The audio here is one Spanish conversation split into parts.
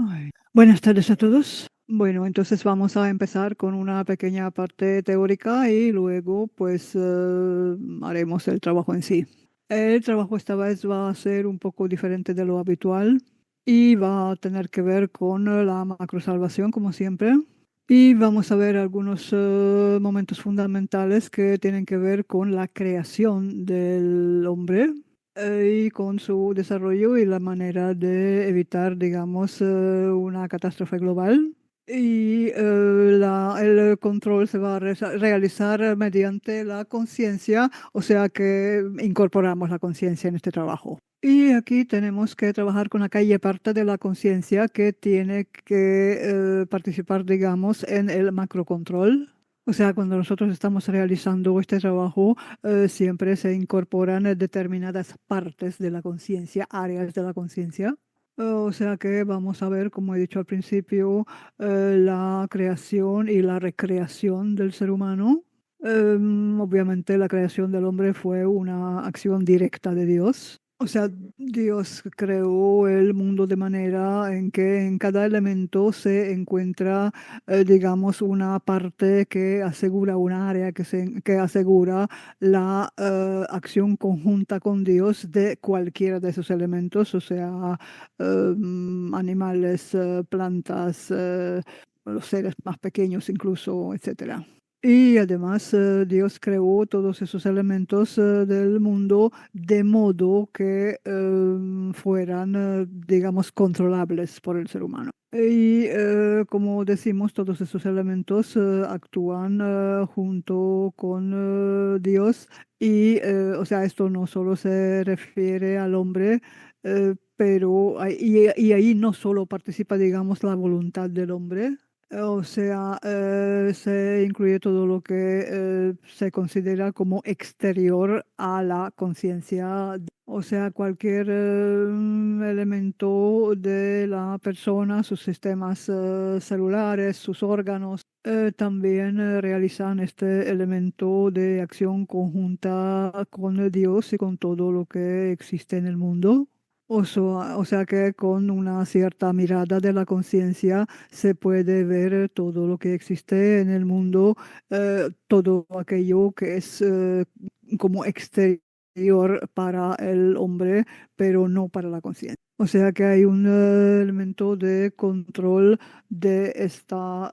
Ay, buenas tardes a todos. Bueno, entonces vamos a empezar con una pequeña parte teórica y luego pues haremos el trabajo en sí. El trabajo esta vez va a ser un poco diferente de lo habitual y va a tener que ver con la macrosalvación como siempre. Y vamos a ver algunos momentos fundamentales que tienen que ver con la creación del hombre y con su desarrollo y la manera de evitar, digamos, una catástrofe global. Y el control se va a realizar mediante la conciencia, o sea que incorporamos la conciencia en este trabajo. Y aquí tenemos que trabajar con aquella parte de la conciencia que tiene que participar, digamos, en el macrocontrol. O sea, cuando nosotros estamos realizando este trabajo, siempre se incorporan determinadas partes de la conciencia, áreas de la conciencia. O sea que vamos a ver, como he dicho al principio, la creación y la recreación del ser humano. Obviamente la creación del hombre fue una acción directa de Dios. O sea, Dios creó el mundo de manera en que en cada elemento se encuentra, digamos, una parte que asegura una área que asegura la acción conjunta con Dios de cualquiera de esos elementos, o sea, animales, plantas, los seres más pequeños incluso, etcétera. Y además Dios creó todos esos elementos del mundo de modo que fueran, digamos, controlables por el ser humano. Y como decimos, todos esos elementos actúan junto con Dios y, o sea, esto no solo se refiere al hombre, pero y ahí no solo participa, digamos, la voluntad del hombre, o sea, se incluye todo lo que se considera como exterior a la conciencia. O sea, cualquier elemento de la persona, sus sistemas celulares, sus órganos, también realizan este elemento de acción conjunta con Dios y con todo lo que existe en el mundo. O sea que con una cierta mirada de la conciencia se puede ver todo lo que existe en el mundo, todo aquello que es como exterior para el hombre, pero no para la conciencia. O sea que hay un elemento de control de esta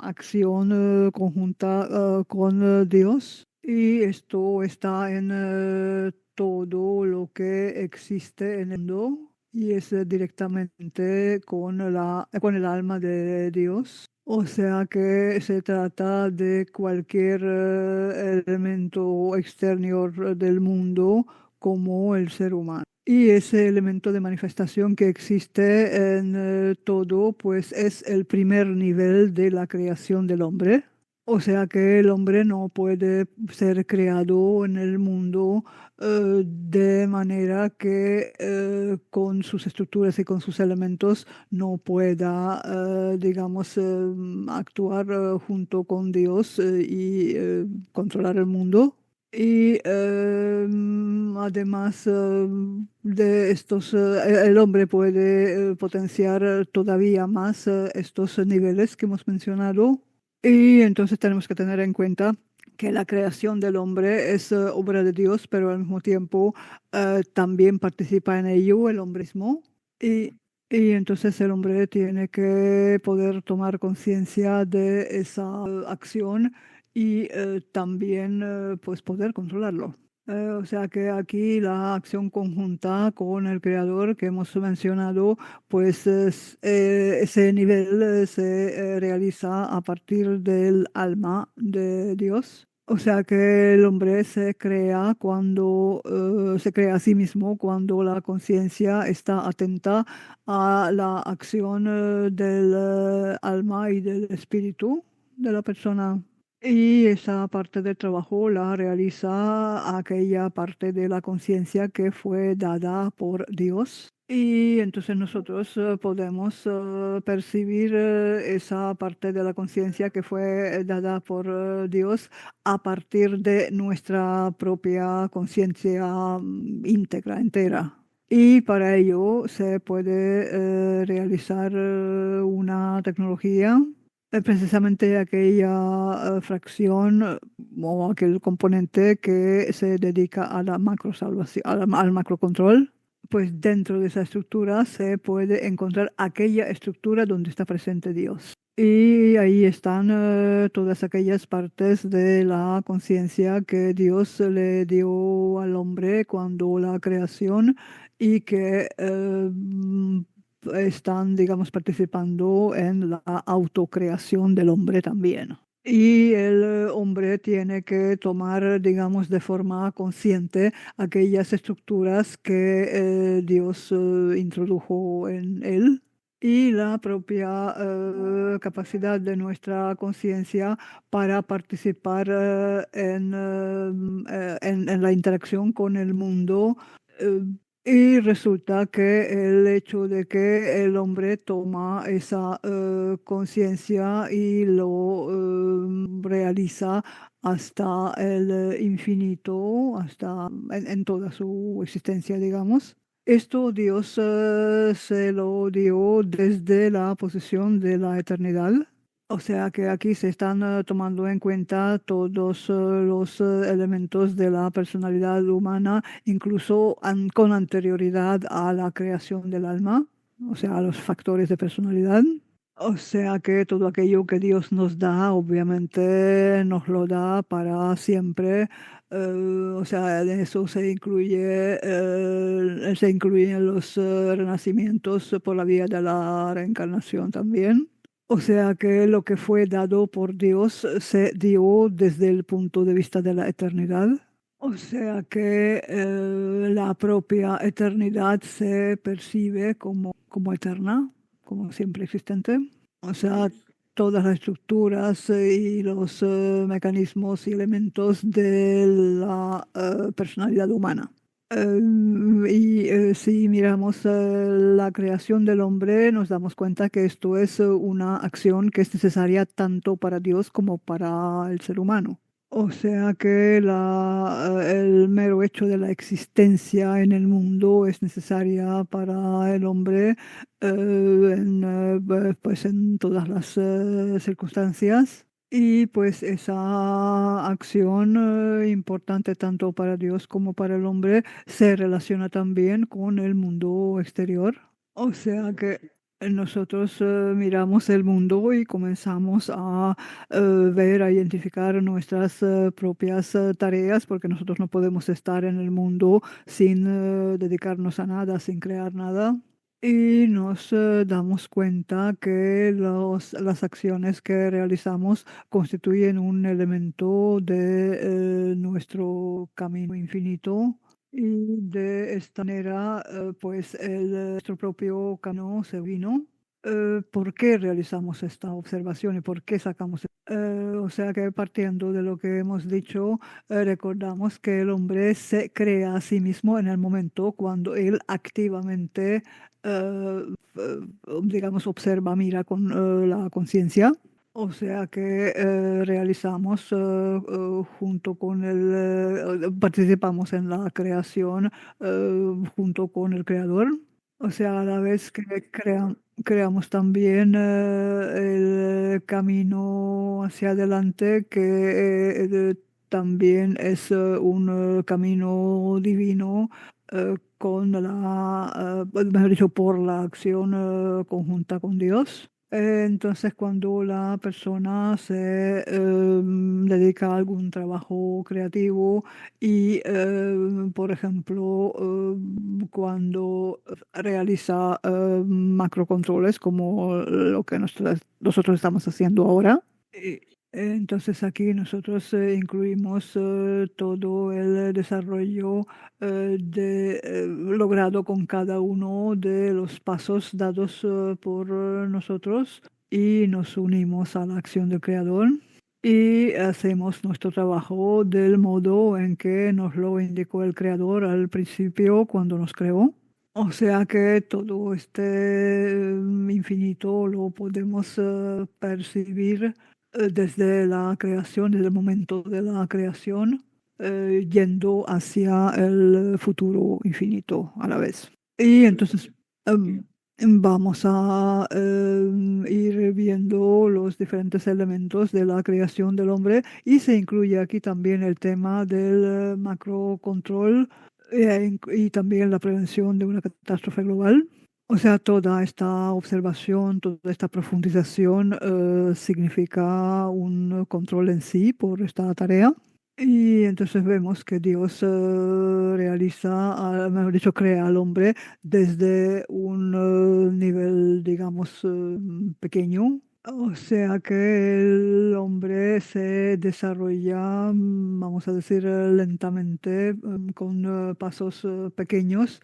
acción conjunta con Dios. Y esto está en todo lo que existe en el mundo y es directamente con el alma de Dios. O sea que se trata de cualquier elemento exterior del mundo como el ser humano. Y ese elemento de manifestación que existe en todo, pues es el primer nivel de la creación del hombre. O sea que el hombre no puede ser creado en el mundo de manera que con sus estructuras y con sus elementos no pueda, digamos, actuar junto con Dios y controlar el mundo. Y además de estos, el hombre puede potenciar todavía más estos niveles que hemos mencionado. Y entonces tenemos que tener en cuenta que la creación del hombre es obra de Dios, pero al mismo tiempo también participa en ello el hombre mismo. Y, y entonces el hombre tiene que poder tomar conciencia de esa acción y también pues poder controlarlo. O sea que aquí la acción conjunta con el creador que hemos mencionado, pues ese nivel se realiza a partir del alma de Dios. O sea que el hombre se crea cuando se crea a sí mismo cuando la conciencia está atenta a la acción del alma y del espíritu de la persona. Y esa parte del trabajo la realiza aquella parte de la conciencia que fue dada por Dios. Y entonces nosotros podemos percibir esa parte de la conciencia que fue dada por Dios a partir de nuestra propia conciencia íntegra, entera. Y para ello se puede realizar una tecnología, precisamente aquella fracción o aquel componente que se dedica a la macrosalvación, al macrocontrol. Pues dentro de esa estructura se puede encontrar aquella estructura donde está presente Dios. Y ahí están todas aquellas partes de la conciencia que Dios le dio al hombre cuando la creación y que están, digamos, participando en la autocreación del hombre también. Y el hombre tiene que tomar, digamos, de forma consciente aquellas estructuras que Dios introdujo en él y la propia capacidad de nuestra conciencia para participar en la interacción con el mundo. eh, y resulta que el hecho de que el hombre toma esa conciencia y lo realiza hasta el infinito, hasta en toda su existencia, digamos. Esto Dios se lo dio desde la posición de la eternidad. O sea que aquí se están tomando en cuenta todos los elementos de la personalidad humana, incluso con anterioridad a la creación del alma, o sea, a los factores de personalidad. O sea que todo aquello que Dios nos da, obviamente nos lo da para siempre. O sea, en eso se incluyen los renacimientos por la vía de la reencarnación también. O sea que lo que fue dado por Dios se dio desde el punto de vista de la eternidad. O sea que la propia eternidad se percibe como eterna, como siempre existente. O sea, todas las estructuras y los mecanismos y elementos de la personalidad humana. Si miramos la creación del hombre, nos damos cuenta que esto es una acción que es necesaria tanto para Dios como para el ser humano. O sea que el mero hecho de la existencia en el mundo es necesaria para el hombre pues en todas las circunstancias. Y pues esa acción importante tanto para Dios como para el hombre se relaciona también con el mundo exterior. O sea que nosotros miramos el mundo y comenzamos a ver, a identificar nuestras propias tareas, porque nosotros no podemos estar en el mundo sin dedicarnos a nada, sin crear nada. Y nos damos cuenta que las acciones que realizamos constituyen un elemento de nuestro camino infinito. Y de esta manera, pues nuestro propio camino se vino. ¿Por qué realizamos esta observación y por qué sacamos? O sea que partiendo de lo que hemos dicho, recordamos que el hombre se crea a sí mismo en el momento cuando él activamente, eh, eh, digamos, observa, mira con la conciencia. O sea que realizamos junto con participamos en la creación junto con el creador. O sea, a la vez que creamos también el camino hacia adelante, que también es un camino divino con mejor dicho, por la acción conjunta con Dios. Entonces, cuando la persona se dedica a algún trabajo creativo y, por ejemplo, cuando realiza macrocontroles como lo que nosotros estamos haciendo ahora, entonces aquí nosotros incluimos todo el desarrollo logrado con cada uno de los pasos dados por nosotros y nos unimos a la acción del creador y hacemos nuestro trabajo del modo en que nos lo indicó el creador al principio cuando nos creó. O sea que todo este infinito lo podemos percibir desde la creación, desde el momento de la creación, yendo hacia el futuro infinito a la vez. Y entonces vamos a ir viendo los diferentes elementos de la creación del hombre y se incluye aquí también el tema del macrocontrol y también la prevención de una catástrofe global. O sea, toda esta observación, toda esta profundización significa un control en sí por esta tarea. Y entonces vemos que Dios realiza, mejor dicho, crea al hombre desde un nivel, digamos, pequeño. O sea que el hombre se desarrolla, vamos a decir, lentamente, con pasos pequeños.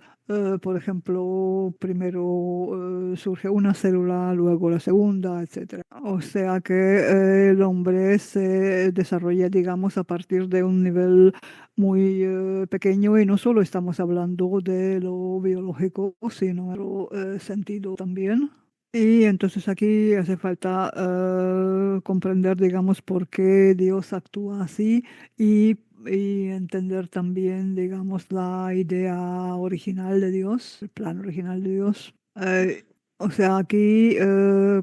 Por ejemplo, primero surge una célula, luego la segunda, etcétera. O sea que el hombre se desarrolla, digamos, a partir de un nivel muy pequeño y no solo estamos hablando de lo biológico, sino de lo sentido también. Y entonces aquí hace falta comprender, digamos, por qué Dios actúa así y entender también, digamos, la idea original de Dios, el plan original de Dios. O sea, aquí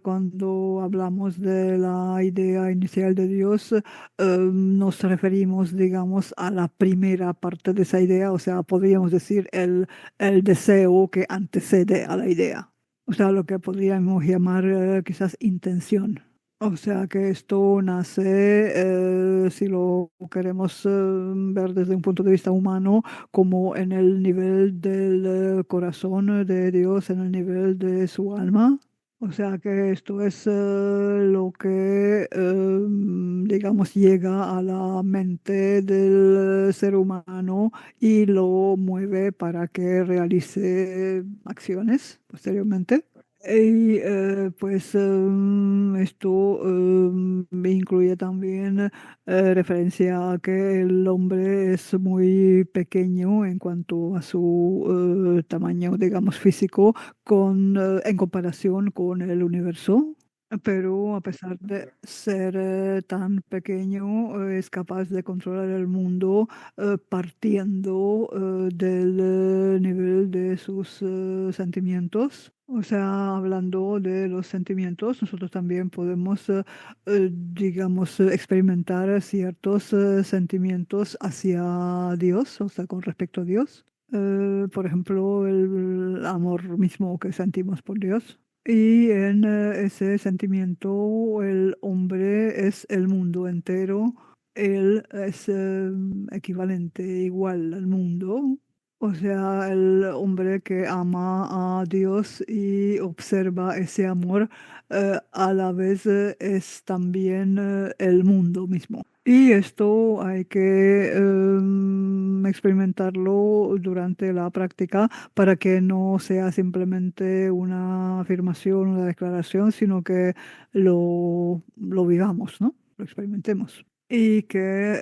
cuando hablamos de la idea inicial de Dios, nos referimos, digamos, a la primera parte de esa idea, o sea, podríamos decir el deseo que antecede a la idea. O sea, lo que podríamos llamar quizás intención. O sea que esto nace, si lo queremos ver desde un punto de vista humano, como en el nivel del corazón de Dios, en el nivel de su alma. O sea que esto es lo que, digamos, llega a la mente del ser humano y lo mueve para que realice acciones posteriormente. Y pues esto incluye también referencia a que el hombre es muy pequeño en cuanto a su tamaño, digamos, físico, en comparación con el universo. Pero a pesar de ser tan pequeño, es capaz de controlar el mundo partiendo del nivel de sus sentimientos. O sea, hablando de los sentimientos, nosotros también podemos, digamos, experimentar ciertos sentimientos hacia Dios, o sea, con respecto a Dios. Por ejemplo, el amor mismo que sentimos por Dios. Y en ese sentimiento el hombre es el mundo entero, él es equivalente igual al mundo, o sea, el hombre que ama a Dios y observa ese amor, a la vez es también el mundo mismo. Y esto hay que experimentarlo durante la práctica para que no sea simplemente una afirmación, una declaración, sino que lo vivamos, ¿no? Lo experimentemos. Y que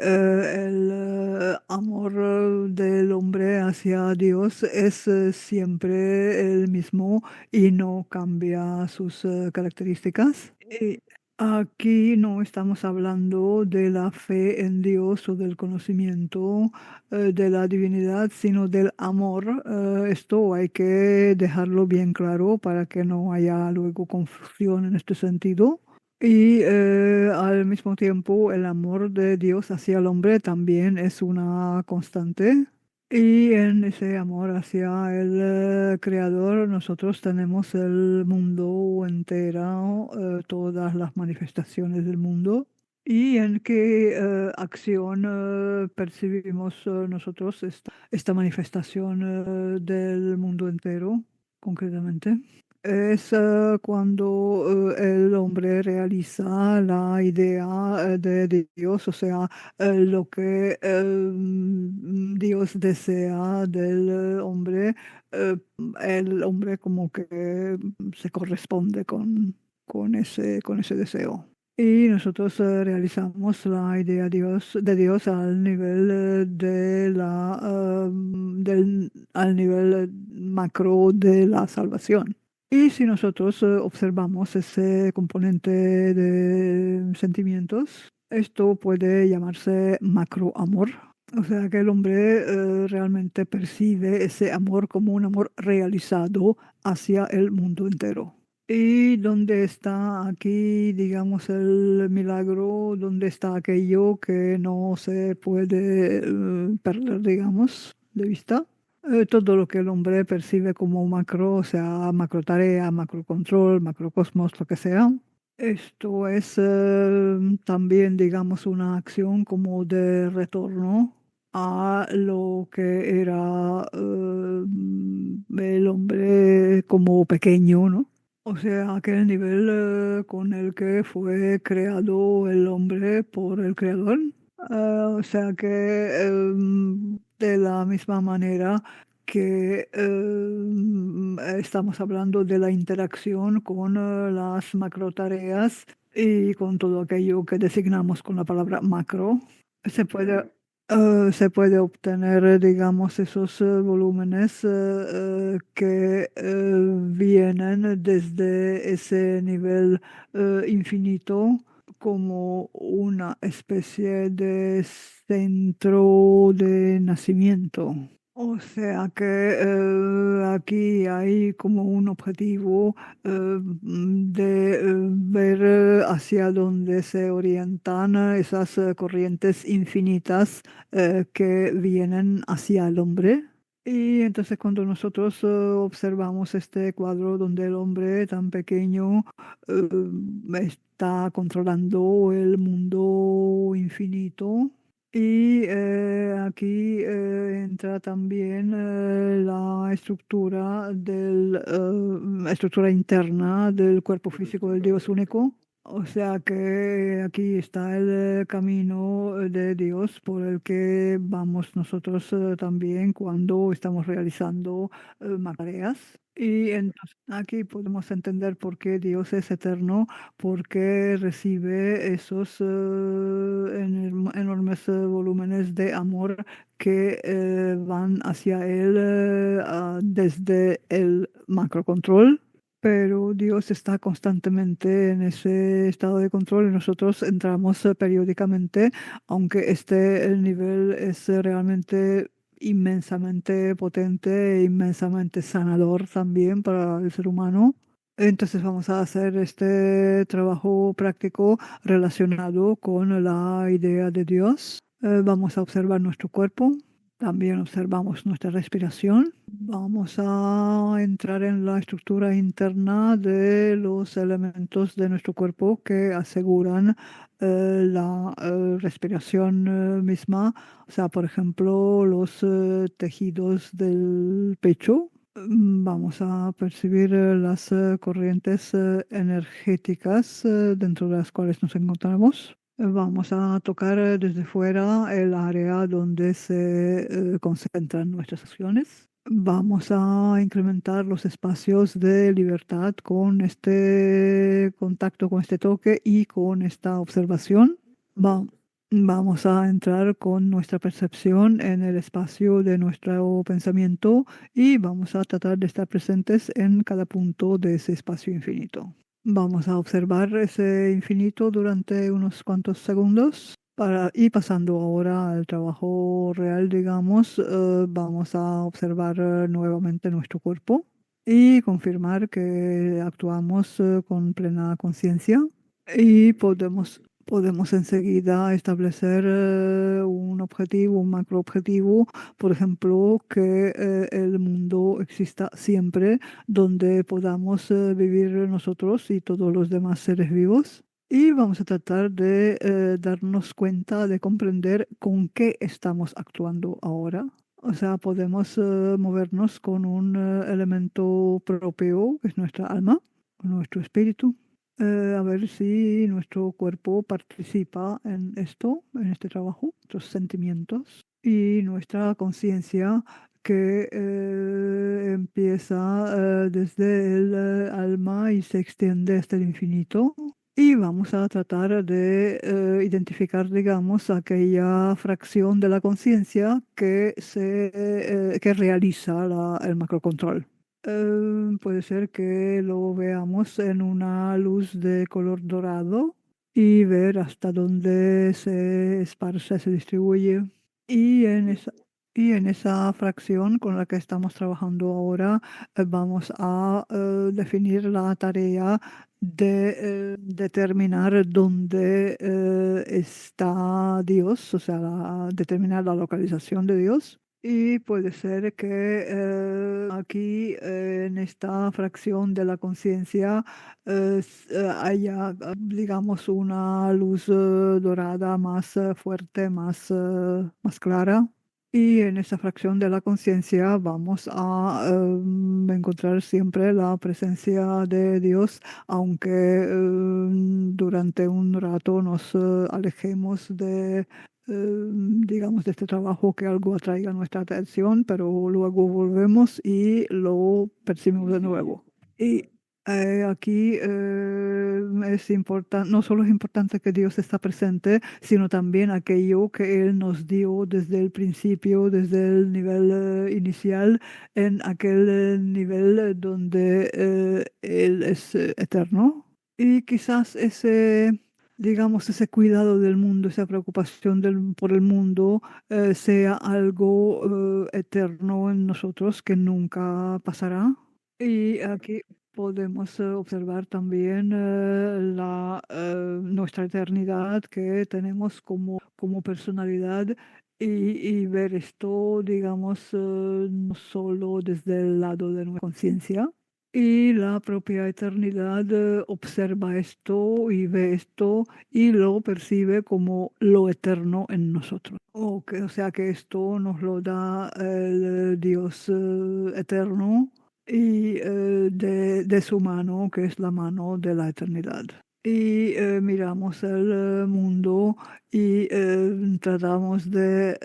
el amor del hombre hacia Dios es siempre el mismo y no cambia sus características. Y aquí no estamos hablando de la fe en Dios o del conocimiento de la divinidad, sino del amor. Esto hay que dejarlo bien claro para que no haya luego confusión en este sentido. Y al mismo tiempo, el amor de Dios hacia el hombre también es una constante. Y en ese amor hacia el Creador, nosotros tenemos el mundo entero, todas las manifestaciones del mundo. ¿Y en qué acción percibimos nosotros esta manifestación del mundo entero, concretamente? Es cuando el hombre realiza la idea de Dios, o sea, lo que Dios desea del hombre, eh, el hombre como que se corresponde con ese deseo. Y nosotros realizamos la idea de Dios al nivel al nivel macro de la salvación. Y si nosotros observamos ese componente de sentimientos, esto puede llamarse macroamor. O sea que el hombre realmente percibe ese amor como un amor realizado hacia el mundo entero. ¿Y dónde está aquí, digamos, el milagro? ¿Dónde está aquello que no se puede perder, digamos, de vista? Todo lo que el hombre percibe como macro, o sea, macro tarea, macro control, macrocosmos, lo que sea. Esto es también, digamos, una acción como de retorno a lo que era el hombre como pequeño, ¿no? O sea, aquel nivel con el que fue creado el hombre por el creador. O sea que de la misma manera que estamos hablando de la interacción con las macro tareas y con todo aquello que designamos con la palabra macro, se puede, se puede obtener, digamos, esos volúmenes que vienen desde ese nivel infinito como una especie de centro de nacimiento. O sea que aquí hay como un objetivo de ver hacia dónde se orientan esas corrientes infinitas que vienen hacia el hombre. Y entonces cuando nosotros observamos este cuadro donde el hombre tan pequeño está controlando el mundo infinito, y aquí entra también la estructura la estructura interna del cuerpo físico del Dios único. O sea que aquí está el camino de Dios por el que vamos nosotros también cuando estamos realizando tareas. Y entonces aquí podemos entender por qué Dios es eterno, porque recibe esos enormes volúmenes de amor que van hacia él desde el macrocontrol. Pero Dios está constantemente en ese estado de control y nosotros entramos periódicamente, aunque el nivel es realmente inmensamente potente e inmensamente sanador también para el ser humano. Entonces vamos a hacer este trabajo práctico relacionado con la idea de Dios. Vamos a observar nuestro cuerpo, también observamos nuestra respiración. Vamos a entrar en la estructura interna de los elementos de nuestro cuerpo que aseguran la respiración misma. O sea, por ejemplo, los tejidos del pecho. Vamos a percibir las corrientes energéticas dentro de las cuales nos encontramos. Vamos a tocar desde fuera el área donde se concentran nuestras acciones. Vamos a incrementar los espacios de libertad con este contacto, con este toque y con esta observación. Va- Vamos a entrar con nuestra percepción en el espacio de nuestro pensamiento y vamos a tratar de estar presentes en cada punto de ese espacio infinito. Vamos a observar ese infinito durante unos cuantos segundos y pasando ahora al trabajo real, digamos, vamos a observar nuevamente nuestro cuerpo y confirmar que actuamos con plena conciencia y podemos enseguida establecer un objetivo, un macroobjetivo, por ejemplo, que el mundo exista siempre donde podamos vivir nosotros y todos los demás seres vivos. Y vamos a tratar de darnos cuenta, de comprender con qué estamos actuando ahora. O sea, podemos movernos con un elemento propio, que es nuestra alma, nuestro espíritu, a ver si nuestro cuerpo participa en esto, en este trabajo, nuestros sentimientos y nuestra conciencia que empieza desde el alma y se extiende hasta el infinito. Y vamos a tratar de identificar, digamos, aquella fracción de la conciencia que realiza el macrocontrol. Puede ser que lo veamos en una luz de color dorado y ver hasta dónde se esparce, se distribuye. Y en esa, y en esa fracción con la que estamos trabajando ahora, vamos a definir la tarea de determinar dónde está Dios, o sea, determinar la localización de Dios. Y puede ser que aquí, en esta fracción de la conciencia, haya, digamos, una luz dorada más fuerte, más clara. Y en esa fracción de la conciencia vamos a encontrar siempre la presencia de Dios, aunque durante un rato nos alejemos de, digamos, de este trabajo, que algo atraiga nuestra atención, pero luego volvemos y lo percibimos de nuevo. Y aquí es importante, no solo es importante que Dios está presente, sino también aquello que Él nos dio desde el principio, desde el nivel inicial, en aquel nivel donde Él es eterno. Y quizás ese, digamos, ese cuidado del mundo, esa preocupación por el mundo, sea algo eterno en nosotros que nunca pasará. Y aquí podemos observar también nuestra eternidad que tenemos como personalidad, y ver esto, digamos, no solo desde el lado de nuestra conciencia. Y la propia eternidad observa esto y ve esto y lo percibe como lo eterno en nosotros. O sea que esto nos lo da el Dios eterno, y de su mano, que es la mano de la eternidad. Y miramos el mundo y tratamos de,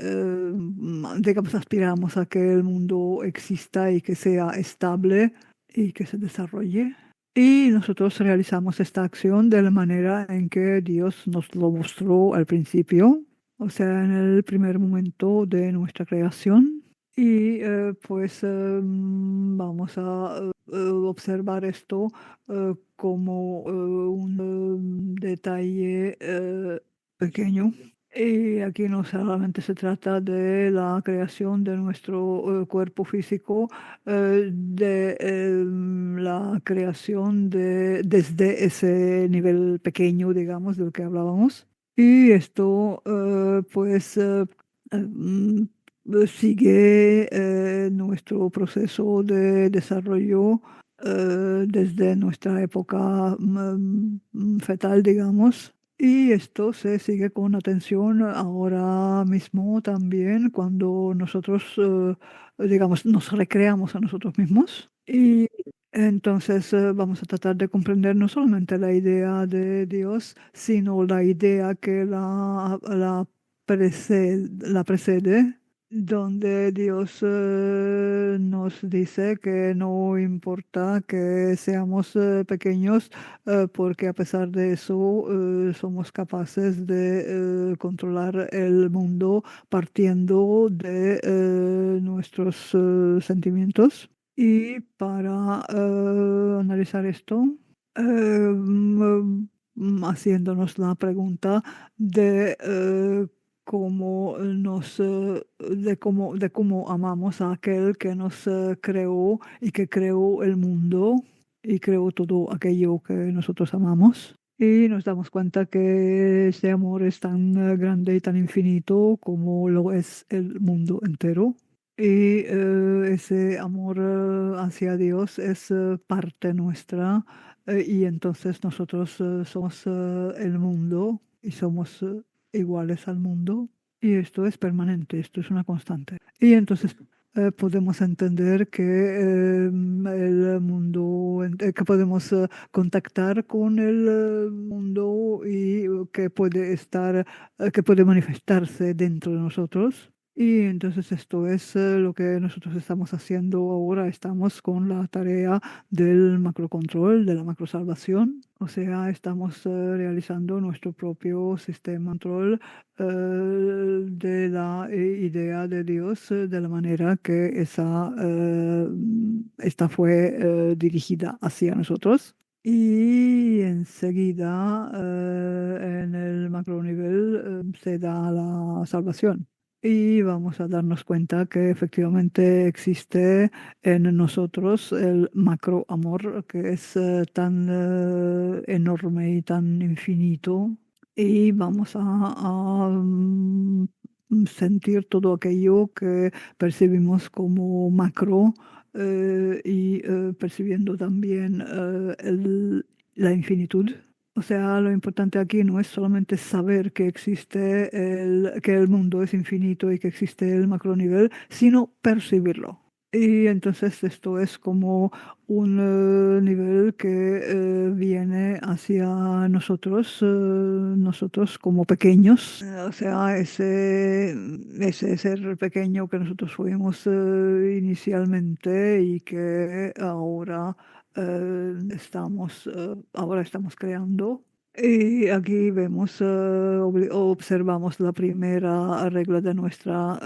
digamos, aspiramos a que el mundo exista y que sea estable y que se desarrolle. Y nosotros realizamos esta acción de la manera en que Dios nos lo mostró al principio, o sea, en el primer momento de nuestra creación. Y pues vamos a observar esto como un detalle pequeño. Y aquí no solamente se trata de la creación de nuestro cuerpo físico, de la creación desde ese nivel pequeño, digamos, del que hablábamos. Y esto, pues, sigue nuestro proceso de desarrollo desde nuestra época fetal, digamos. Y esto se sigue con atención ahora mismo también, cuando nosotros, digamos, nos recreamos a nosotros mismos. Y entonces vamos a tratar de comprender no solamente la idea de Dios, sino la idea que la precede, donde Dios nos dice que no importa que seamos pequeños, porque a pesar de eso somos capaces de controlar el mundo partiendo de nuestros sentimientos. Y para analizar esto, haciéndonos la pregunta de de cómo amamos a aquel que nos creó y que creó el mundo y creó todo aquello que nosotros amamos. Y nos damos cuenta que ese amor es tan grande y tan infinito como lo es el mundo entero. Y ese amor hacia Dios es parte nuestra, y entonces nosotros somos el mundo y somos iguales al mundo, y esto es permanente, esto es una constante. Y entonces podemos entender que el mundo, que podemos contactar con el mundo, y que puede estar, que puede manifestarse dentro de nosotros. Y entonces esto es lo que nosotros estamos haciendo ahora. Estamos con la tarea del macrocontrol, de la macrosalvación. O sea, estamos realizando nuestro propio sistema de control de la idea de Dios, de la manera que esta fue dirigida hacia nosotros. Y enseguida, en el macronivel, se da la salvación. y vamos a darnos cuenta que efectivamente existe en nosotros el macro amor que es tan enorme y tan infinito y vamos a sentir todo aquello que percibimos como macro y percibiendo también la infinitud. O sea, lo importante aquí no es solamente saber que existe que el mundo es infinito y que existe el macronivel, sino percibirlo. Y entonces esto es como un nivel que viene hacia nosotros, nosotros como pequeños. O sea, ese ser pequeño que nosotros fuimos inicialmente y que ahora estamos creando. Y aquí vemos, observamos la primera regla de nuestra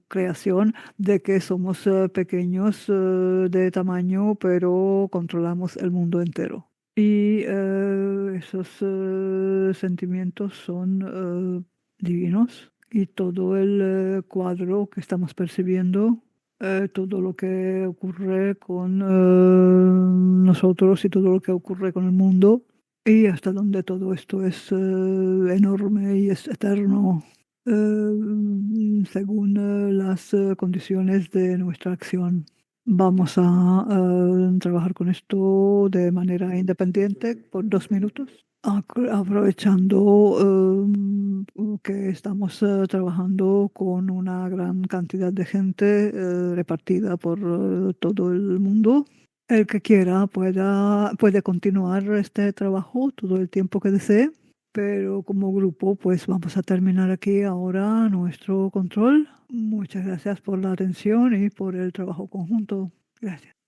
creación, de que somos pequeños de tamaño, pero controlamos el mundo entero. Y esos sentimientos son divinos y todo el cuadro que estamos percibiendo, todo lo que ocurre con nosotros y todo lo que ocurre con el mundo y hasta donde todo esto es enorme y es eterno según las condiciones de nuestra acción. Vamos a trabajar con esto de manera independiente por 2 minutos, aprovechando que estamos trabajando con una gran cantidad de gente repartida por todo el mundo. El que quiera puede continuar este trabajo todo el tiempo que desee, pero como grupo pues vamos a terminar aquí ahora nuestro control. Muchas gracias por la atención y por el trabajo conjunto. Gracias.